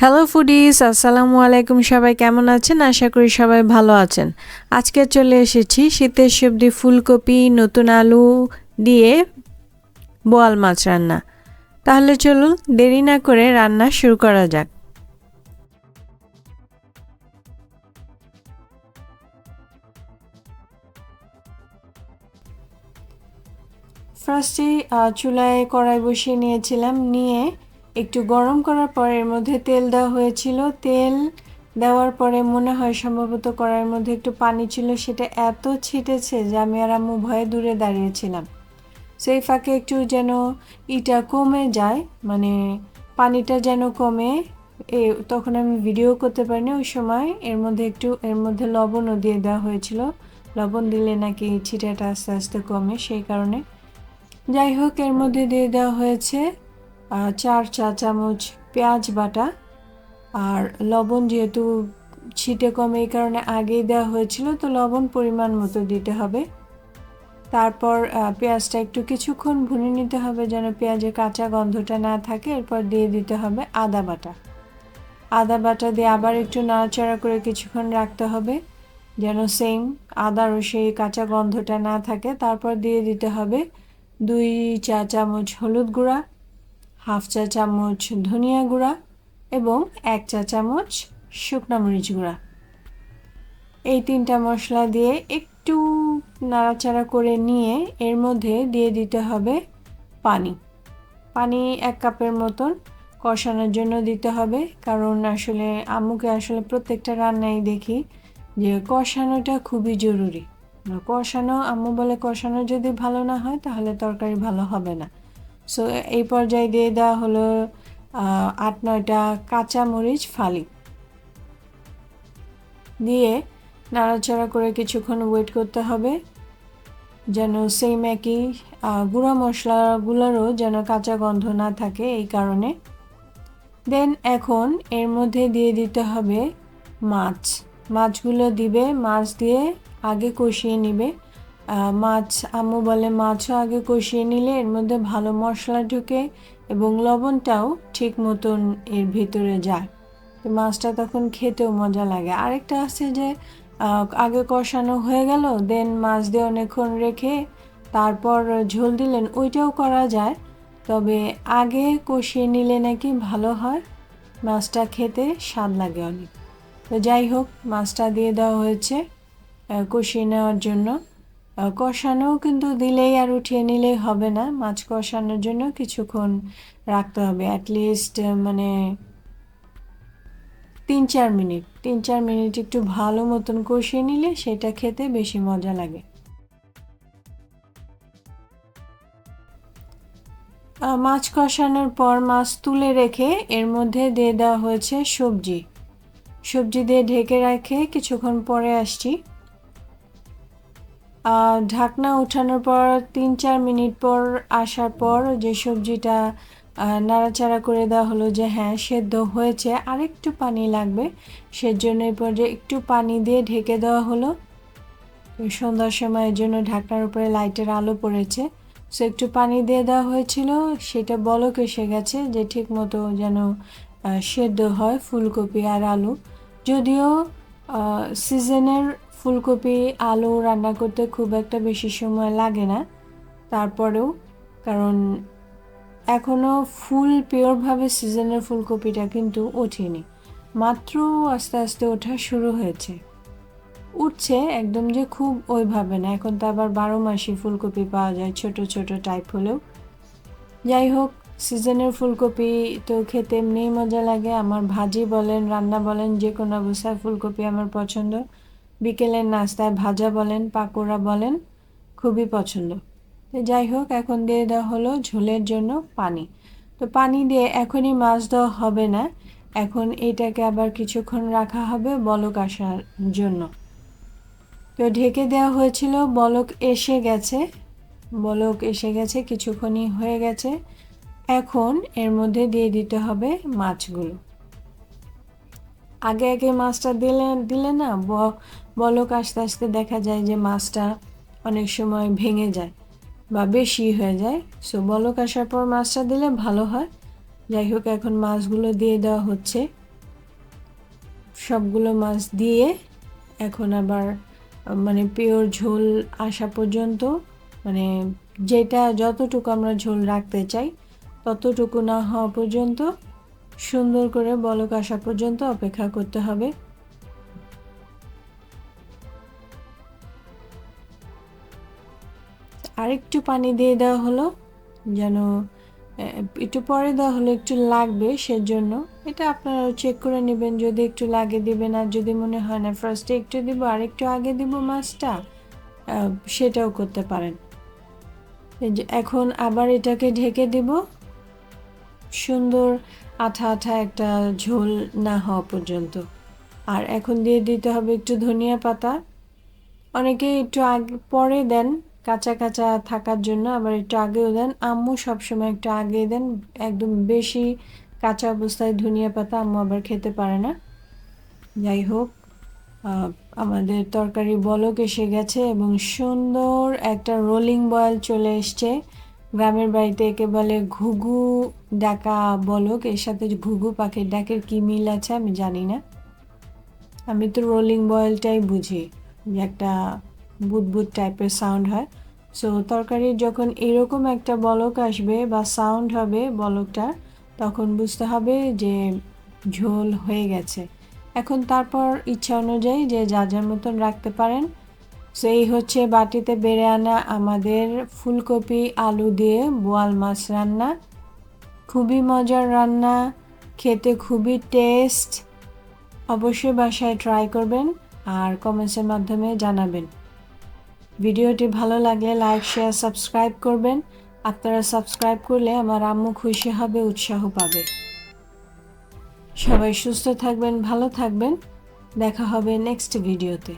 Hello foodies, আসসালামু আলাইকুম। সবাই কেমন আছেন? আশা করি সবাই ভালো আছেন। আজকে চলে এসেছি শীতের সবজি ফুলকপি নতুন আলু দিয়ে বোয়াল মাছ রান্না। তাহলে চলুন দেরি না করে রান্না শুরু করা যাক। ফার্স্টে চুলায় কড়াই বসিয়ে নিয়েছিলাম, নিয়ে একটু গরম করার পর এর মধ্যে তেল দেওয়া হয়েছিল। তেল দেওয়ার পরে মনে হয় সম্ভবত কড়াইয়ের মধ্যে একটু পানি ছিল, সেটা এত ছিটেছে যে আমি আর আম্মু ভয়ে দূরে দাঁড়িয়েছিলাম। সেই ফাঁকে একটু যেন ইটা কমে যায়, মানে পানিটা যেন কমে, তখন আমি ভিডিও করতে পারিনি ওই সময়। এর মধ্যে লবণও দিয়ে দেওয়া হয়েছিল। লবণ দিলে নাকি ছিটাটা আস্তে আস্তে কমে, সেই কারণে। যাই হোক, এর মধ্যে দিয়ে দেওয়া হয়েছে 4 চা চামচ পেঁয়াজ বাটা। আর লবণ যেহেতু ছিটে কমে এই কারণে আগেই দেওয়া হয়েছিল, তো লবণ পরিমাণ মতো দিতে হবে। তারপর পেঁয়াজটা একটু কিছুক্ষণ ভুনে নিতে হবে যেন পেঁয়াজের কাঁচা গন্ধটা না থাকে। এরপর দিয়ে দিতে হবে আদা বাটা। আদা বাটা দিয়ে আবার একটু নাড়াচাড়া করে কিছুক্ষণ রাখতে হবে যেন সেম আদারও সেই কাঁচা গন্ধটা না থাকে। তারপর দিয়ে দিতে হবে 2 চা চামচ হলুদ গুঁড়া, হাফ চা চামচ ধনিয়া গুঁড়া এবং 1 চা চামচ শুকনো মরিচ গুঁড়া। এই 3টা মশলা দিয়ে একটু নাড়াচাড়া করে নিয়ে এর মধ্যে দিয়ে দিতে হবে পানি। 1 কাপের মতন কষানোর জন্য দিতে হবে, কারণ আসলে আম্মুকে আসলে প্রত্যেকটা রান্নায় দেখি যে কষানোটা খুবই জরুরি। আম্মু বলে কষানো যদি ভালো না হয় তাহলে তরকারি ভালো হবে না। সো এই পর্যায়ে দিয়ে দেওয়া হলো 8-9টা কাঁচা মরিচ ফালি দিয়ে নাড়াচাড়া করে কিছুক্ষণ ওয়েট করতে হবে যেন সেম একই গুঁড়া মশলাগুলোরও যেন কাঁচা গন্ধ না থাকে, এই কারণে। দেন এখন এর মধ্যে দিয়ে দিতে হবে মাছগুলো দিবে। মাছ দিয়ে আগে কষিয়ে নিবে। আম্মু বলে মাছও আগে কষিয়ে নিলে এর মধ্যে ভালো মশলা ঢুকে এবং লবণটাও ঠিক মতন এর ভিতরে যায়, তো মাছটা তখন খেতেও মজা লাগে। আরেকটা আছে যে আগে কষানো হয়ে গেল, দেন মাছ দিয়ে অনেকক্ষণ রেখে তারপর ঝোল দিলেন, ওইটাও করা যায়। তবে আগে কষিয়ে নিলে নাকি ভালো হয়, মাছটা খেতে স্বাদ লাগে অনেক। তো যাই হোক, মাছটা দিয়ে দেওয়া হয়েছে কষিয়ে নেওয়ার জন্য। কষানো কিন্তু দিলেই আর উঠিয়ে নিলেই হবে না, মাছ কষানোর জন্য কিছুক্ষণ রাখতে হবে, অ্যাটলিস্ট মানে 3-4 মিনিট একটু ভালো মতন কষিয়ে নিলে সেটা খেতে বেশি মজা লাগে। মাছ কষানোর পর মাছ তুলে রেখে এর মধ্যে দিয়ে দেওয়া হয়েছে সবজি দিয়ে ঢেকে রেখে কিছুক্ষণ পরে আসছি। ঢাকনা উঠানোর পর 3-4 মিনিট পর আসার পর যে সবজিটা নাড়াচাড়া করে দেওয়া হলো যে হ্যাঁ সেদ্ধ হয়েছে, আরেকটু পানি লাগবে, সেজন্য এই পর্যায়ে একটু পানি দিয়ে ঢেকে দেওয়া হলো। সন্ধ্যার সময়ের জন্য ঢাকনার উপরে লাইটের আলো পড়েছে, সো একটু পানি দিয়ে দেওয়া হয়েছিল, সেটা বলক এসে গেছে যে ঠিক মতো যেন সেদ্ধ হয় ফুলকপি আর আলু। যদিও সিজনের ফুলকপি আলু রান্না করতে খুব একটা বেশি সময় লাগে না, তারপরেও কারণ এখনও ফুল পিওরভাবে সিজনের ফুলকপিটা কিন্তু ওঠেনি, মাত্র আস্তে আস্তে ওঠা শুরু হয়েছে। উঠছে একদম যে খুব ওইভাবে না, এখন তো আবার 12 মাসি ফুলকপি পাওয়া যায় ছোট ছোট টাইপ হলেও। যাই হোক, সিজনের ফুলকপি তো খেতে এমনিই মজা লাগে। আমার ভাজি বলেন রান্না বলেন যে কোনো অবস্থায় ফুলকপি আমার পছন্দ। বিকেলের নাস্তায় ভাজা বলেন পাকোড়া বলেন খুবই পছন্দ। তো যাই হোক, এখন দিয়ে দেওয়া হলো ঝোলের জন্য পানি। তো পানি দিয়ে এখনই মাছ দেওয়া হবে না, এখন এটাকে আবার কিছুক্ষণ রাখা হবে বলক আসার জন্য। তো ঢেকে দেওয়া হয়েছিল, বলক এসে গেছে কিছুক্ষণই হয়ে গেছে। এখন এর মধ্যে দিয়ে দিতে হবে মাছগুলো। আগে আগে মাছটা দিলে না বলক আস্তে আস্তে দেখা যায় যে মাছটা অনেক সময় ভেঙে যায় বা বেশি হয়ে যায়, সো বলক আসার পর মাছটা দিলে ভালো হয়। যাই হোক, এখন মাছগুলো দিয়ে দেওয়া হচ্ছে। সবগুলো মাছ দিয়ে এখন আবার মানে পিওর ঝোল আসা পর্যন্ত, মানে যেটা যতটুকু আমরা ঝোল রাখতে চাই ততটুকু না হওয়া পর্যন্ত, সুন্দর করে বলক আসা পর্যন্ত অপেক্ষা করতে হবে। আরেকটু পানি দিয়ে দেওয়া হলো, যেন একটু পরে দেওয়া হলো, একটু লাগবে সেজন্য। এটা আপনারা চেক করে নেবেন, যদি একটু লাগে দিবেন, আর যদি মনে হয় না ফার্স্টে একটু দিব আর একটু আগে দিব মাছটা, সেটাও করতে পারেন। এখন আবার এটাকে ঢেকে দিব সুন্দর আঠা আঠা একটা ঝোল না হওয়া পর্যন্ত। আর এখন দিয়ে দিতে হবে একটু ধনিয়া পাতা। অনেকে একটু আগে পরে দেন কাঁচা কাঁচা থাকার জন্য, আবার একটু আগেও দেন। আম্মু সবসময় একটু আগে দেন, একদম বেশি কাঁচা অবস্থায় ধনিয়া পাতা আম্মু আবার খেতে পারে না। যাই হোক, আমাদের তরকারি বলক এসে গেছে এবং সুন্দর একটা রোলিং বয়েল চলে এসছে। গ্রামের বাড়িতে একে বলে ঘুঘু ডাকা বলক, এর সাথে ঘুঘু পাখির ডাকের কী মিল আছে আমি জানি না, আমি তো রোলিং বয়েলটাই বুঝি, যে একটা বুদবুদ টাইপের সাউন্ড হয়। সো তরকারির যখন এরকম একটা বলক আসবে বা সাউন্ড হবে বলকটার, তখন বুঝতে হবে যে ঝোল হয়ে গেছে। এখন তারপর ইচ্ছা অনুযায়ী যে যার যার মতন রাখতে পারেন। সো এই হচ্ছে বাটিতে বেড়ে আনা আমাদের ফুলকপি আলু দিয়ে বোয়াল মাছ রান্না। খুবই মজার রান্না, খেতে খুবই টেস্ট। অবশ্যই বাসায় ট্রাই করবেন আর কমেন্টসের মাধ্যমে জানাবেন। ভিডিওটি ভালো লাগলে লাইক শেয়ার সাবস্ক্রাইব করবেন। আপনারা সাবস্ক্রাইব করলে আমার আম্মু খুশি হবে, উৎসাহ পাবে। সবাই সুস্থ থাকবেন, ভালো থাকবেন, দেখা হবে নেক্সট ভিডিওতে।